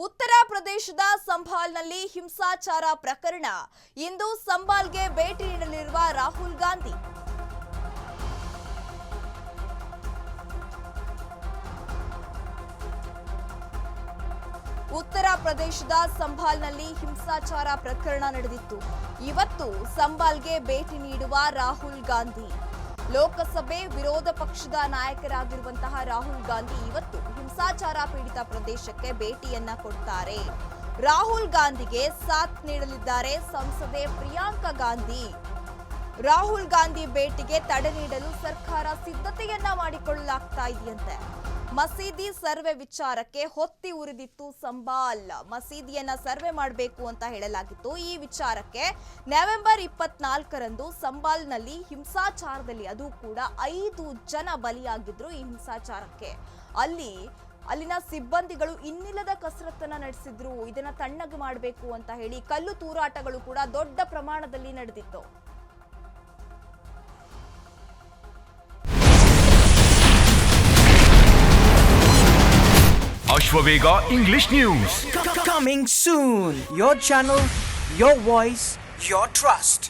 ಉತ್ತರ ಪ್ರದೇಶದ ಸಂಭಾಲ್ನಲ್ಲಿ ಹಿಂಸಾಚಾರ ಪ್ರಕರಣ. ಇಂದು ಸಂಭಾಲ್ಗೆ ಭೇಟಿ ನೀಡಲಿರುವ ರಾಹುಲ್ ಗಾಂಧಿ. ಉತ್ತರ ಪ್ರದೇಶದ ಸಂಭಾಲ್ನಲ್ಲಿ ಹಿಂಸಾಚಾರ ಪ್ರಕರಣ ನಡೆದಿತ್ತು. ಇವತ್ತು ಸಂಭಾಲ್ಗೆ ಭೇಟಿ ನೀಡುವ ರಾಹುಲ್ ಗಾಂಧಿ. ಲೋಕಸಭೆ ವಿರೋಧ ಪಕ್ಷದ ನಾಯಕರಾಗಿರುವಂತಹ ರಾಹುಲ್ ಗಾಂಧಿ ಇವತ್ತು ಹಿಂಸಾಚಾರ ಪೀಡಿತ ಪ್ರದೇಶಕ್ಕೆ ಭೇಟಿಯನ್ನ ಕೊಡ್ತಾರೆ. ರಾಹುಲ್ ಗಾಂಧಿಗೆ ಸಾಥ್ ನೀಡಲಿದ್ದಾರೆ ಸಂಸದೆ ಪ್ರಿಯಾಂಕಾ ಗಾಂಧಿ. ರಾಹುಲ್ ಗಾಂಧಿ ಭೇಟಿಗೆ ತಡೆ ನೀಡಲು ಸರ್ಕಾರ ಸಿದ್ಧತೆಯನ್ನ ಮಾಡಿಕೊಳ್ಳಲಾಗ್ತಾ ಇದೆಯಂತೆ. ಮಸೀದಿ ಸರ್ವೆ ವಿಚಾರಕ್ಕೆ ಹೊತ್ತಿ ಉರಿದಿತ್ತು ಸಂಭಾಲ್. ಮಸೀದಿಯನ್ನ ಸರ್ವೆ ಮಾಡಬೇಕು ಅಂತ ಹೇಳಲಾಗಿತ್ತು. ಈ ವಿಚಾರಕ್ಕೆ ನವೆಂಬರ್ 24ರಂದು ಸಂಭಾಲ್ನಲ್ಲಿ ಹಿಂಸಾಚಾರದಲ್ಲಿ ಅದು ಕೂಡ 5 ಜನ ಬಲಿಯಾಗಿದ್ರು. ಈ ಹಿಂಸಾಚಾರಕ್ಕೆ ಅಲ್ಲಿನ ಸಿಬ್ಬಂದಿಗಳು ಇನ್ನಿಲ್ಲದ ಕಸರತ್ತನ್ನ ನಡೆಸಿದ್ರು. ಇದನ್ನ ತಣ್ಣಗೆ ಮಾಡಬೇಕು ಅಂತ ಹೇಳಿ ಕಲ್ಲು ತೂರಾಟಗಳು ಕೂಡ ದೊಡ್ಡ ಪ್ರಮಾಣದಲ್ಲಿ ನಡೆದಿತ್ತು. Ashwavega English News. Coming soon. Your channel, your voice, your trust.